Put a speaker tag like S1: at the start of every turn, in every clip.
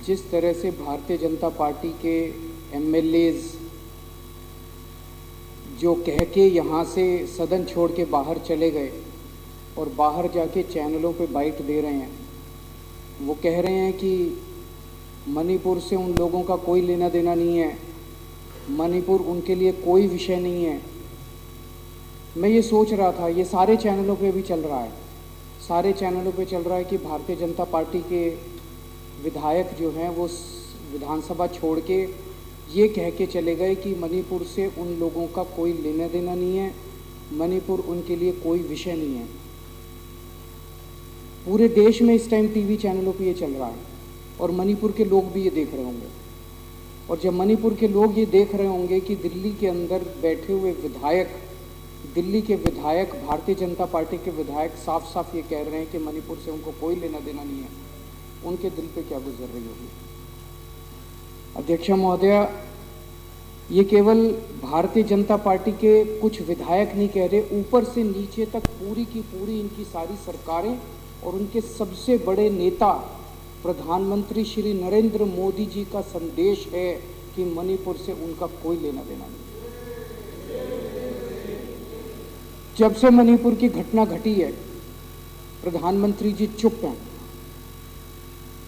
S1: जिस तरह से भारतीय जनता पार्टी के एमएलएज जो कह के यहाँ से सदन छोड़ के बाहर चले गए और बाहर जाके चैनलों पे बाइट दे रहे हैं, वो कह रहे हैं कि मणिपुर से उन लोगों का कोई लेना देना नहीं है, मणिपुर उनके लिए कोई विषय नहीं है। मैं ये सोच रहा था, ये सारे चैनलों पे भी चल रहा है, सारे चैनलों पे चल रहा है कि भारतीय जनता पार्टी के विधायक जो हैं वो विधानसभा छोड़ के ये कह के चले गए कि मणिपुर से उन लोगों का कोई लेना देना नहीं है, मणिपुर उनके लिए कोई विषय नहीं है। पूरे देश में इस टाइम टीवी चैनलों पे ये चल रहा है और मणिपुर के लोग भी ये देख रहे होंगे। और जब मणिपुर के लोग ये देख रहे होंगे कि दिल्ली के अंदर बैठे हुए विधायक, दिल्ली के विधायक, भारतीय जनता पार्टी के विधायक साफ साफ ये कह रहे हैं कि मणिपुर से उनको कोई लेना देना नहीं है, उनके दिल पे क्या गुजर रही होगी। अध्यक्ष महोदय, ये केवल भारतीय जनता पार्टी के कुछ विधायक नहीं कह रहे, ऊपर से नीचे तक पूरी की पूरी इनकी सारी सरकारें और उनके सबसे बड़े नेता प्रधानमंत्री श्री नरेंद्र मोदी जी का संदेश है कि मणिपुर से उनका कोई लेना देना नहीं। जब से मणिपुर की घटना घटी है, प्रधानमंत्री जी चुप हैं।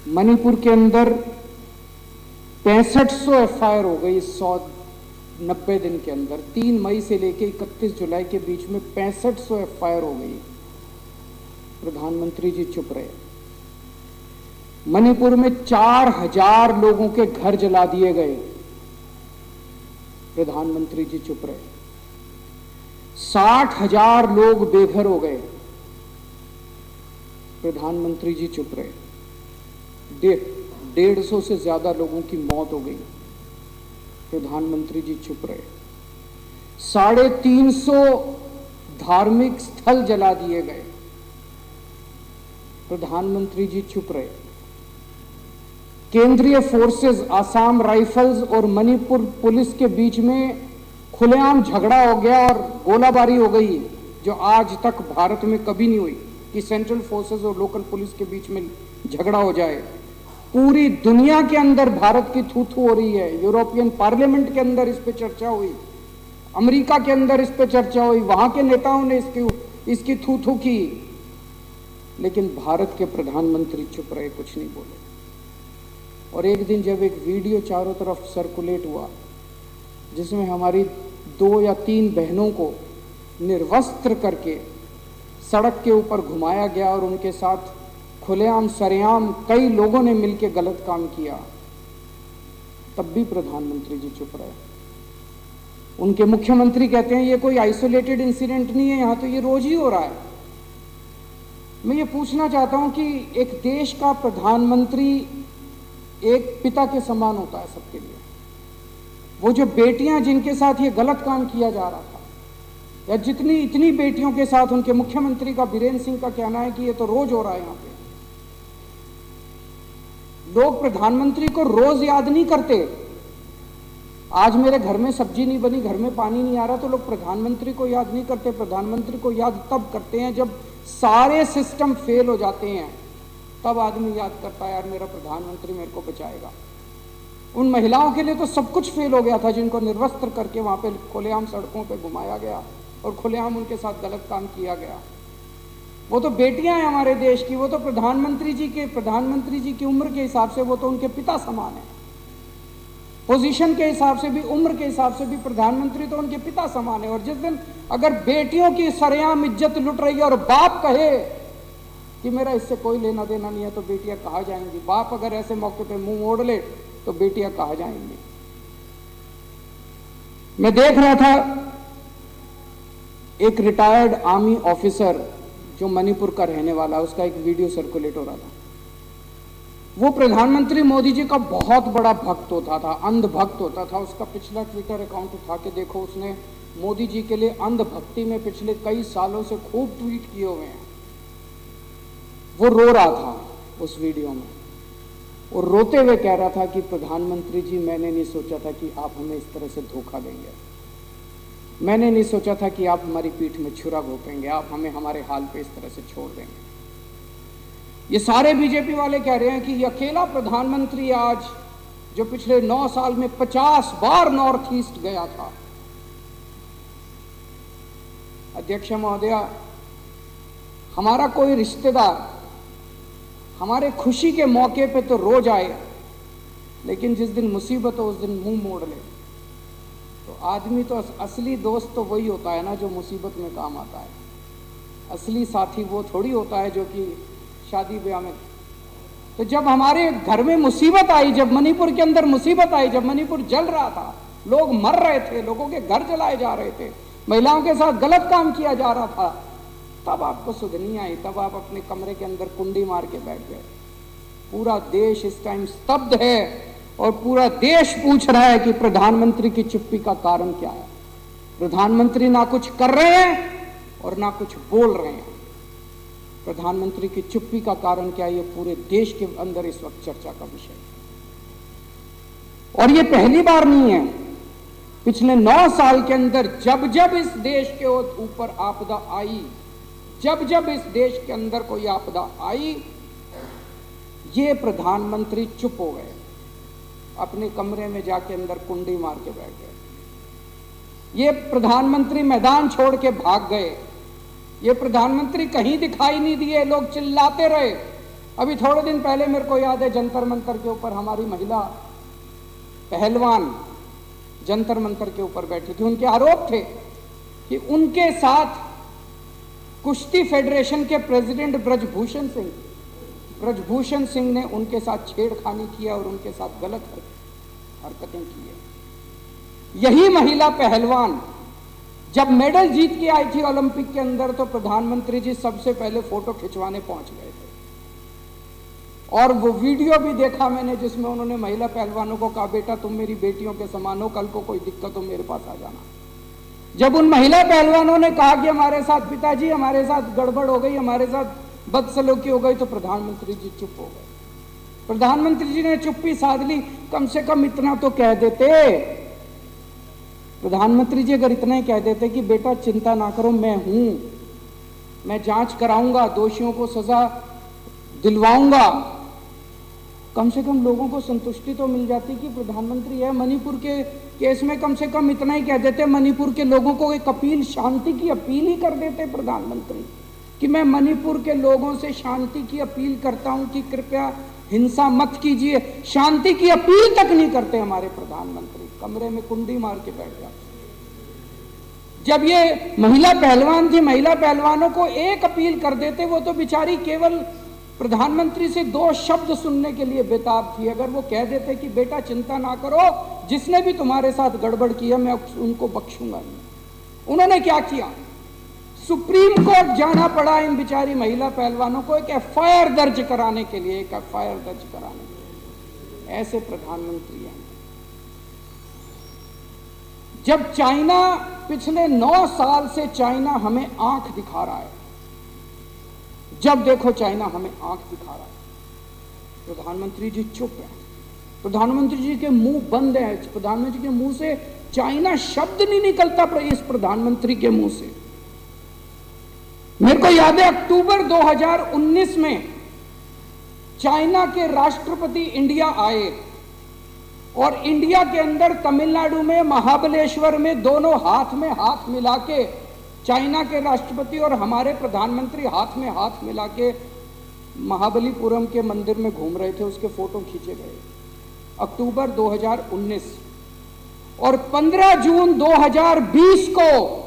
S1: मणिपुर के अंदर 6500 एफआईआर हो गई 190 दिन के अंदर। 3 मई से लेकर 31 जुलाई के बीच में 6500 एफआईआर हो गई। प्रधानमंत्री जी चुप रहे। मणिपुर में 4000 लोगों के घर जला दिए गए, प्रधानमंत्री जी चुप रहे। 60,000 लोग बेघर हो गए, प्रधानमंत्री जी चुप रहे। 150 से ज्यादा लोगों की मौत हो गई, प्रधानमंत्री जी चुप रहे। 350 धार्मिक स्थल जला दिए गए, प्रधानमंत्री जी चुप रहे। केंद्रीय फोर्सेस, आसाम राइफल्स और मणिपुर पुलिस के बीच में खुलेआम झगड़ा हो गया और गोलाबारी हो गई, जो आज तक भारत में कभी नहीं हुई कि सेंट्रल फोर्सेस और लोकल पुलिस के बीच में झगड़ा हो जाए। पूरी दुनिया के अंदर भारत की थू थू हो रही है। यूरोपियन पार्लियामेंट के अंदर इस पे चर्चा हुई, अमेरिका के अंदर इस पे चर्चा हुई, वहां के नेताओं ने इसकी थू थू की, लेकिन भारत के प्रधानमंत्री चुप रहे, कुछ नहीं बोले। और एक दिन जब एक वीडियो चारों तरफ सर्कुलेट हुआ जिसमें हमारी 2 या 3 बहनों को निर्वस्त्र करके सड़क के ऊपर घुमाया गया और उनके साथ खुलेआम सरेआम कई लोगों ने मिलकर गलत काम किया, तब भी प्रधानमंत्री जी चुप रहे। उनके मुख्यमंत्री कहते हैं ये कोई आइसोलेटेड इंसिडेंट नहीं है, यहां तो ये रोज ही हो रहा है। मैं ये पूछना चाहता हूं कि एक देश का प्रधानमंत्री एक पिता के समान होता है सबके लिए। वो जो बेटियां जिनके साथ ये गलत काम किया जा रहा था, या इतनी बेटियों के साथ उनके मुख्यमंत्री का, बीरेंद्र सिंह का कहना है कि ये तो रोज हो रहा है। यहां पे लोग प्रधानमंत्री को रोज याद नहीं करते। आज मेरे घर में सब्जी नहीं बनी, घर में पानी नहीं आ रहा, तो लोग प्रधानमंत्री को याद नहीं करते। प्रधानमंत्री को याद तब करते हैं जब सारे सिस्टम फेल हो जाते हैं, तब आदमी याद करता है यार मेरा प्रधानमंत्री मेरे को बचाएगा। उन महिलाओं के लिए तो सब कुछ फेल हो गया था जिनको निर्वस्त्र करके वहां पे खुलेआम सड़कों पे घुमाया गया और खुलेआम उनके साथ गलत काम किया गया। वो तो बेटियां हैं हमारे देश की, वो तो प्रधानमंत्री जी की उम्र के हिसाब से वो तो उनके पिता समान है। पोजीशन के हिसाब से भी, उम्र के हिसाब से भी प्रधानमंत्री तो उनके पिता समान है। और जिस दिन अगर बेटियों की सरेआम इज्जत लुट रही है और बाप कहे कि मेरा इससे कोई लेना देना नहीं है, तो बेटियां कहाँ जाएंगी? बाप अगर ऐसे मौके पे मुंह मोड़ ले तो बेटियां कहाँ जाएंगी? मैं देख रहा था एक रिटायर्ड आर्मी ऑफिसर जो मणिपुर का रहने वाला, उसका एक वीडियो सर्कुलेट हो रहा था। वो प्रधानमंत्री मोदी जी का बहुत बड़ा भक्त होता था, अंध भक्त होता था। उसका पिछला ट्विटर अकाउंट उठा के देखो, उसने मोदी जी के लिए अंध भक्ति में पिछले कई सालों से खूब ट्वीट किए हुए हैं। वो रो रहा था उस वीडियो में, और रोते हुए कह रहा था कि प्रधानमंत्री जी, मैंने नहीं सोचा था कि आप हमें इस तरह से धोखा देंगे, मैंने नहीं सोचा था कि आप हमारी पीठ में छुरा घोंपेंगे, आप हमें हमारे हाल पे इस तरह से छोड़ देंगे। ये सारे बीजेपी वाले कह रहे हैं कि ये अकेला प्रधानमंत्री आज जो पिछले 9 साल में 50 बार नॉर्थ ईस्ट गया था। अध्यक्ष महोदया, हमारा कोई रिश्तेदार हमारे खुशी के मौके पे तो रोज आए, लेकिन जिस दिन मुसीबत हो उस दिन मुंह मोड़ ले। तो आदमी तो असली दोस्त तो वही होता है ना जो मुसीबत में काम आता है। असली साथी वो थोड़ी होता है जो कि शादी ब्याह में। तो जब हमारे घर में मुसीबत आई, जब मणिपुर के अंदर मुसीबत आई, जब मणिपुर जल रहा था, लोग मर रहे थे, लोगों के घर जलाए जा रहे थे, महिलाओं के साथ गलत काम किया जा रहा था, तब आपको सुध नहीं आई। तब आप अपने कमरे के अंदर कुंडी मार के बैठ गए। पूरा देश इस टाइम स्तब्ध है और पूरा देश पूछ रहा है कि प्रधानमंत्री की चुप्पी का कारण क्या है। प्रधानमंत्री ना कुछ कर रहे हैं और ना कुछ बोल रहे हैं। प्रधानमंत्री की चुप्पी का कारण क्या है, ये पूरे देश के अंदर इस वक्त चर्चा का विषय है। और ये पहली बार नहीं है। पिछले 9 साल के अंदर जब जब इस देश के ऊपर आपदा आई, जब जब इस देश के अंदर कोई आपदा आई, ये प्रधानमंत्री चुप हो गए, अपने कमरे में जाके अंदर कुंडी मार के बैठ गए। ये प्रधानमंत्री मैदान छोड़ के भाग गए। ये प्रधानमंत्री कहीं दिखाई नहीं दिए, लोग चिल्लाते रहे। अभी थोड़े दिन पहले मेरे को याद है, जंतर मंतर के ऊपर हमारी महिला पहलवान जंतर मंतर के ऊपर बैठी थी। उनके आरोप थे कि उनके साथ कुश्ती फेडरेशन के प्रेसिडेंट ब्रजभूषण सिंह ने उनके साथ छेड़खानी किया और उनके साथ गलत हरकतें की है। यही महिला पहलवान जब मेडल जीत के आई थी ओलंपिक के अंदर, तो प्रधानमंत्री जी सबसे पहले फोटो खिंचवाने पहुंच गए थे। और वो वीडियो भी देखा मैंने जिसमें उन्होंने महिला पहलवानों को कहा, बेटा तुम मेरी बेटियों के समान हो, कल को कोई दिक्कत हो मेरे पास आ जाना। जब उन महिला पहलवानों ने कहा कि हमारे साथ पिताजी, हमारे साथ गड़बड़ हो गई, हमारे साथ बदसलूकी हो गई, तो प्रधानमंत्री जी चुप हो गए। प्रधानमंत्री जी ने चुप्पी साध ली। कम से कम इतना तो कह देते, प्रधानमंत्री जी अगर इतना ही कह देते कि बेटा चिंता ना करो, मैं हूं, मैं जांच कराऊंगा, दोषियों को सजा दिलवाऊंगा, कम से कम लोगों को संतुष्टि तो मिल जाती कि प्रधानमंत्री है। मणिपुर के केस में कम से कम इतना ही कह देते, मणिपुर के लोगों को एक अपील, शांति की अपील ही कर देते प्रधानमंत्री कि मैं मणिपुर के लोगों से शांति की अपील करता हूं कि कृपया हिंसा मत कीजिए। शांति की अपील तक नहीं करते हमारे प्रधानमंत्री, कमरे में कुंडी मार के बैठ जाते। जब ये महिला पहलवान थी, महिला पहलवानों को एक अपील कर देते, वो तो बेचारी केवल प्रधानमंत्री से 2 शब्द सुनने के लिए बेताब थी। अगर वो कह देते कि बेटा चिंता ना करो, जिसने भी तुम्हारे साथ गड़बड़ किया मैं उनको बख्शूंगा नहीं। उन्होंने क्या किया, सुप्रीम कोर्ट जाना पड़ा इन बिचारी महिला पहलवानों को एक एफआईआर दर्ज कराने के लिए, एक एफआईआर दर्ज कराने के लिए। ऐसे प्रधानमंत्री हैं। जब चाइना पिछले 9 साल से चाइना हमें आंख दिखा रहा है, जब देखो चाइना हमें आंख दिखा रहा है, प्रधानमंत्री जी चुप है। प्रधानमंत्री जी के मुंह बंद है। प्रधानमंत्री के मुंह से चाइना शब्द नहीं निकलता इस प्रधानमंत्री के मुंह से। मेरे को याद है अक्टूबर 2019 में चाइना के राष्ट्रपति इंडिया आए और इंडिया के अंदर तमिलनाडु में महाबलेश्वर में दोनों हाथ में हाथ मिला के चाइना के राष्ट्रपति और हमारे प्रधानमंत्री हाथ में हाथ मिला के महाबलीपुरम के मंदिर में घूम रहे थे। उसके फोटो खींचे गए अक्टूबर 2019। और 15 जून 2020 को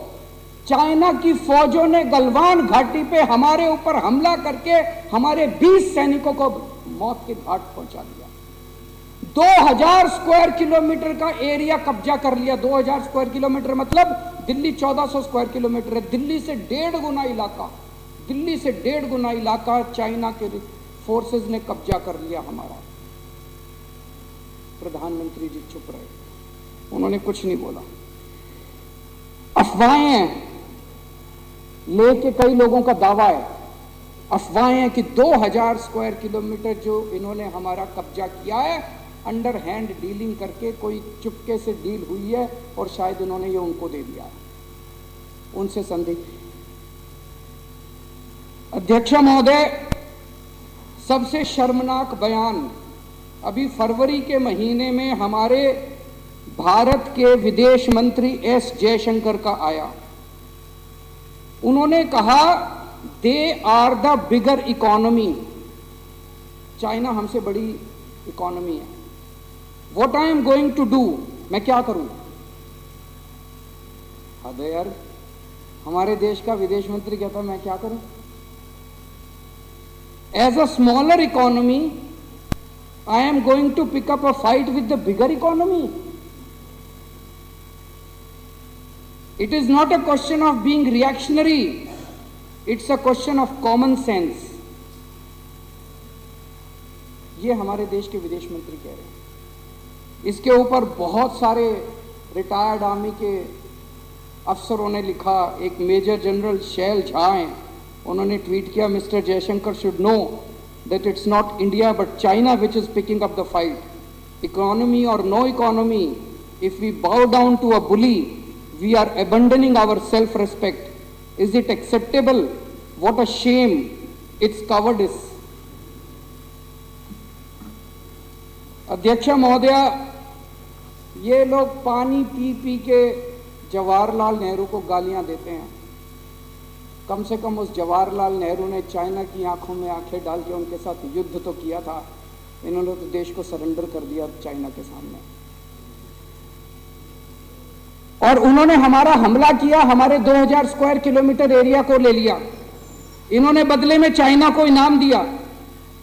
S1: चाइना की फौजों ने गलवान घाटी पे हमारे ऊपर हमला करके हमारे 20 सैनिकों को मौत के घाट पहुंचा दिया। 2000 स्क्वायर किलोमीटर का एरिया कब्जा कर लिया। 2000 स्क्वायर किलोमीटर मतलब दिल्ली 1400 स्क्वायर किलोमीटर है। दिल्ली से 1.5 गुना इलाका चाइना के फोर्सेस ने कब्जा कर लिया हमारा। प्रधानमंत्री जी चुप रहे, उन्होंने कुछ नहीं बोला। अफवाहें लेके कई लोगों का दावा है, अफवाहें कि 2000 स्क्वायर किलोमीटर जो इन्होंने हमारा कब्जा किया है, अंडर हैंड डीलिंग करके कोई चुपके से डील हुई है और शायद उन्होंने ये उनको दे दिया है, उनसे संधि। अध्यक्ष महोदय, सबसे शर्मनाक बयान अभी फरवरी के महीने में हमारे भारत के विदेश मंत्री एस जयशंकर का आया। उन्होंने कहा they are the bigger economy, China हमसे बड़ी इकोनॉमी है। What I am going to do, मैं क्या करूं? अरे यार, हमारे देश का विदेश मंत्री कहता मैं क्या करूं? As a smaller economy I am going to pick up a fight with the bigger economy. It is not a question of being reactionary, it's a question of common sense. ये हमारे देश के विदेश मंत्री कह रहे हैं। इसके ऊपर बहुत सारे रिटायर्ड आर्मी के अफसरों ने लिखा। एक मेजर जनरल शैल झा हैं, उन्होंने ट्वीट किया, mister Jaishankar should know that it's not India but China which is picking up the fight. Economy और no economy, if we bow down to a bully we are abandoning our self-respect. Is it acceptable? What a shame. It's cowardice. अध्यक्ष महोदया, ये लोग पानी P P के जवाहरलाल नेहरू को गालियां देते हैं। कम से कम उस जवाहरलाल नेहरू ने चाइना की आंखों में आंखें डाल के उनके साथ युद्ध तो किया था। इन्होंने तो देश को सरेंडर कर दिया चाइना के सामने। और उन्होंने हमारा हमला किया, हमारे 2000 स्क्वायर किलोमीटर एरिया को ले लिया। इन्होंने बदले में चाइना को इनाम दिया।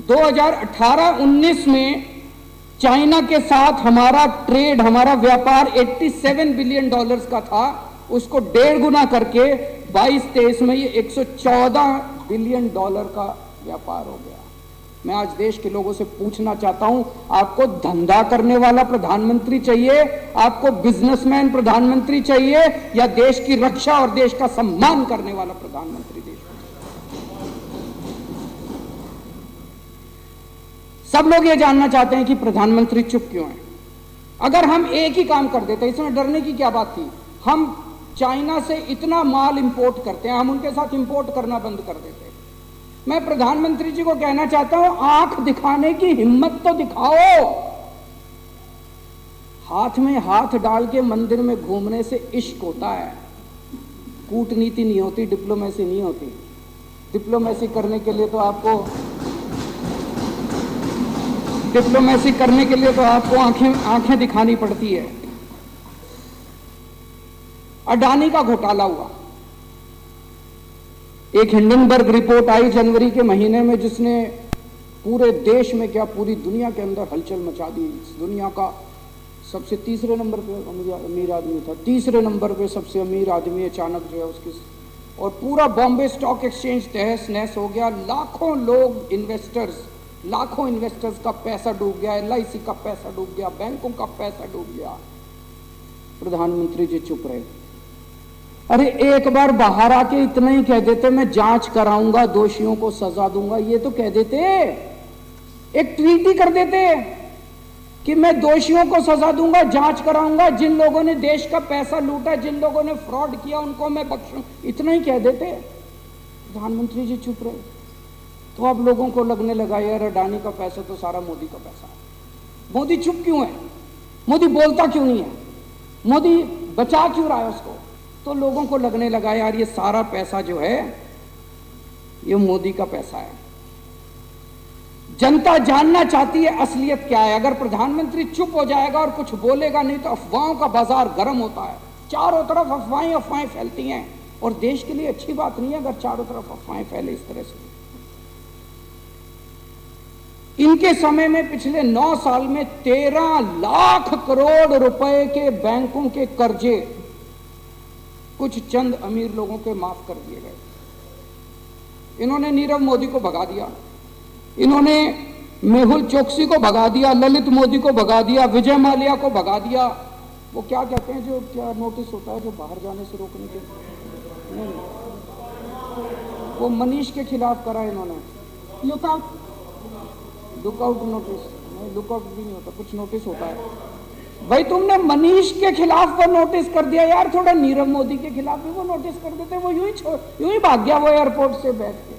S1: 2018-19 में चाइना के साथ हमारा ट्रेड, हमारा व्यापार 87 बिलियन डॉलर्स का था, उसको 1.5 गुना करके 22-23 में ये 114 बिलियन डॉलर का व्यापार हो गया। मैं आज देश के लोगों से पूछना चाहता हूं, आपको धंधा करने वाला प्रधानमंत्री चाहिए, आपको बिजनेसमैन प्रधानमंत्री चाहिए, या देश की रक्षा और देश का सम्मान करने वाला प्रधानमंत्री देश? सब लोग ये जानना चाहते हैं कि प्रधानमंत्री चुप क्यों है। अगर हम एक ही काम कर देते, इसमें डरने की क्या बात थी? हम चाइना से इतना माल इंपोर्ट करते हैं, हम उनके साथ इंपोर्ट करना बंद कर देते। मैं प्रधानमंत्री जी को कहना चाहता हूं, आंख दिखाने की हिम्मत तो दिखाओ। हाथ में हाथ डाल के मंदिर में घूमने से इश्क होता है, कूटनीति नहीं होती, डिप्लोमेसी नहीं होती। डिप्लोमेसी करने के लिए तो आपको आंखें दिखानी पड़ती है। अडानी का घोटाला हुआ, एक हिंडनबर्ग रिपोर्ट आई जनवरी के महीने में, जिसने पूरे देश में क्या पूरी दुनिया के अंदर हलचल मचा दी। दुनिया का सबसे तीसरे नंबर पे अमीर आदमी था, तीसरे नंबर पे सबसे अमीर आदमी अचानक जो है उसकी, और पूरा बॉम्बे स्टॉक एक्सचेंज तहस नहस हो गया। लाखों इन्वेस्टर्स का पैसा डूब गया, LIC का पैसा डूब गया, बैंकों का पैसा डूब गया। प्रधानमंत्री जी चुप रहे। अरे एक बार बाहर आके इतना ही कह देते, मैं जांच कराऊंगा, दोषियों को सजा दूंगा, ये तो कह देते, एक ट्वीट ही कर देते कि मैं दोषियों को सजा दूंगा, जांच कराऊंगा, जिन लोगों ने देश का पैसा लूटा, जिन लोगों ने फ्रॉड किया, उनको मैं बख्शूं, इतना ही कह देते। प्रधानमंत्री जी चुप रहे। तो अब लोगों को लगने लगा यार अडानी का पैसा तो सारा मोदी का पैसा है। मोदी चुप क्यों है? मोदी बोलता क्यों नहीं है? मोदी बचा क्यों रहा है उसको? तो लोगों को लगने लगा यार ये सारा पैसा जो है ये मोदी का पैसा है। जनता जानना चाहती है असलियत क्या है। अगर प्रधानमंत्री चुप हो जाएगा और कुछ बोलेगा नहीं तो अफवाहों का बाजार गर्म होता है। चारों तरफ अफवाहें फैलती हैं और देश के लिए अच्छी बात नहीं है अगर चारों तरफ अफवाहें फैले इस तरह से। इनके समय में पिछले 9 साल में 13 लाख करोड़ रुपए के बैंकों के कर्जे कुछ चंद अमीर लोगों के माफ कर दिए गए। इन्होंने नीरव मोदी को भगा दिया, इन्होंने मेहुल चोकसी को भगा दिया, ललित मोदी को भगा दिया, विजय माल्या को भगा दिया। वो क्या कहते हैं जो क्या नोटिस होता है जो बाहर जाने से रोकने के, नहीं, वो मनीष के खिलाफ करा इन्होंने लुकआउट नोटिस। नहीं, लुकआउट भी नहीं होता, कुछ नोटिस होता है। भाई तुमने मनीष के खिलाफ वो नोटिस कर दिया यार, थोड़ा नीरव मोदी के खिलाफ भी वो नोटिस कर देते। वो यूं ही भाग गया वो एयरपोर्ट से बैठ के।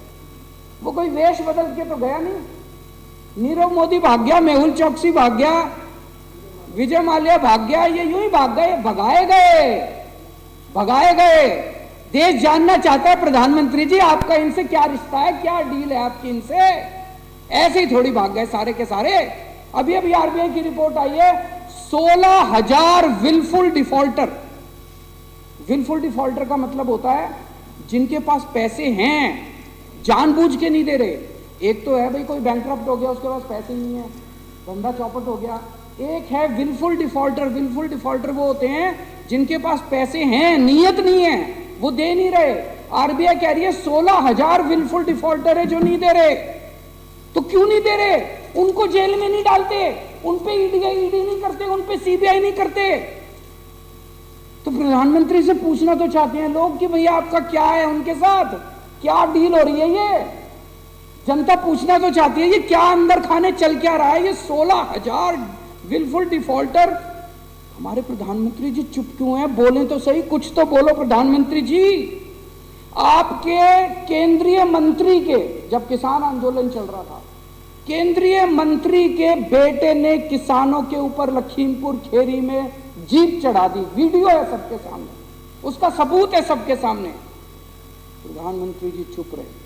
S1: वो कोई वेश बदल के तो गया नहीं, नीरव मोदी भाग गया, मेहुल चौकसी भाग गया, विजय माल्या भाग गया, ये यूं ही भाग गए, भगाए गए। देश जानना चाहता है प्रधानमंत्री जी आपका इनसे क्या रिश्ता है, क्या डील है आपकी इनसे, ऐसे ही थोड़ी भाग गए सारे के सारे। अभी आरबीआई की रिपोर्ट आई है 16,000 विलफुल डिफॉल्टर। विलफुल डिफॉल्टर का मतलब होता है जिनके पास पैसे हैं, जानबूझ के नहीं दे रहे। एक तो है भाई कोई बैंकरप्ट हो गया, उसके पास पैसे नहीं है, धंधा चौपट हो गया। एक है विलफुल डिफॉल्टर। विलफुल डिफॉल्टर वो होते हैं जिनके पास पैसे हैं, नीयत नहीं है, वो दे नहीं रहे। आरबीआई कह रही है 16,000 विलफुल डिफॉल्टर है जो नहीं दे रहे। तो क्यों नहीं दे रहे? उनको जेल में नहीं डालते, उन पे ईडी नहीं करते, उन पे सीबीआई नहीं करते। तो प्रधानमंत्री से पूछना तो चाहते हैं लोग कि भैया आपका क्या है उनके साथ, क्या डील हो रही है? ये जनता पूछना तो चाहती है ये क्या अंदर खाने चल क्या रहा है? ये 16,000 विलफुल डिफॉल्टर। हमारे प्रधानमंत्री जी चुप क्यों हैं? बोलें तो सही, कुछ तो बोलो प्रधानमंत्री जी। आपके केंद्रीय मंत्री के, जब किसान आंदोलन चल रहा था, केंद्रीय मंत्री के बेटे ने किसानों के ऊपर लखीमपुर खेरी में जीप चढ़ा दी। वीडियो है सबके सामने, उसका सबूत है सबके सामने। प्रधानमंत्री जी चुप रहे।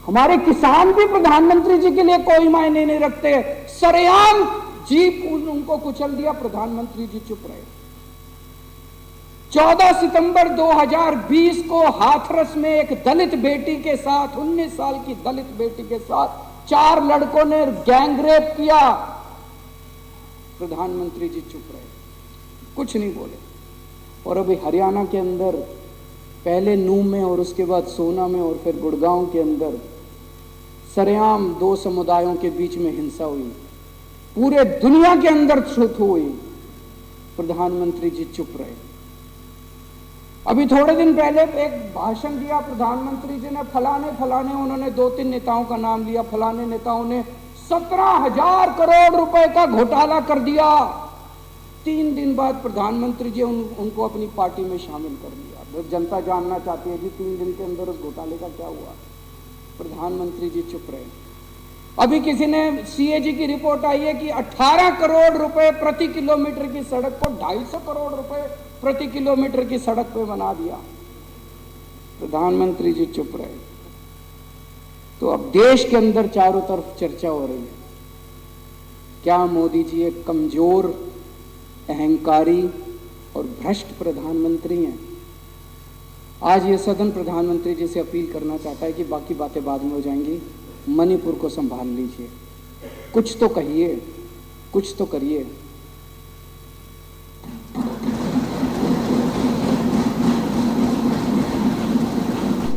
S1: हमारे किसान भी प्रधानमंत्री जी के लिए कोई मायने नहीं रखते, सरेआम जीप उनको कुचल दिया, प्रधानमंत्री जी चुप रहे। 14 सितंबर 2020 को हाथरस में एक दलित बेटी के साथ, 19 साल की दलित बेटी के साथ 4 लड़कों ने गैंगरेप किया। प्रधानमंत्री जी चुप रहे, कुछ नहीं बोले। और अभी हरियाणा के अंदर पहले नूह में और उसके बाद सोना में और फिर गुड़गांव के अंदर सरेआम 2 समुदायों के बीच में हिंसा हुई, पूरे दुनिया के अंदर छूत हुई। प्रधानमंत्री जी चुप रहे। अभी थोड़े दिन पहले एक भाषण दिया प्रधानमंत्री जी ने, फलाने उन्होंने 2-3 नेताओं का नाम लिया, फलाने नेताओं ने 17,000 करोड़ रुपए का घोटाला कर दिया। 3 दिन बाद प्रधानमंत्री जी उनको अपनी पार्टी में शामिल कर दिया। जनता जानना चाहती है जी 3 दिन के अंदर उस घोटाले का क्या हुआ? प्रधानमंत्री जी चुप रहे। अभी किसी ने सीएजी की रिपोर्ट आई है कि 18 करोड़ रुपए प्रति किलोमीटर की सड़क को 250 करोड़ रुपए प्रति किलोमीटर की सड़क पे बना दिया। प्रधानमंत्री जी चुप रहे। तो अब देश के अंदर चारों तरफ चर्चा हो रही है, क्या मोदी जी एक कमजोर, अहंकारी और भ्रष्ट प्रधानमंत्री हैं? आज ये सदन प्रधानमंत्री जी से अपील करना चाहता है कि बाकी बातें बाद में हो जाएंगी, मणिपुर को संभाल लीजिए, कुछ तो कहिए, कुछ तो करिए।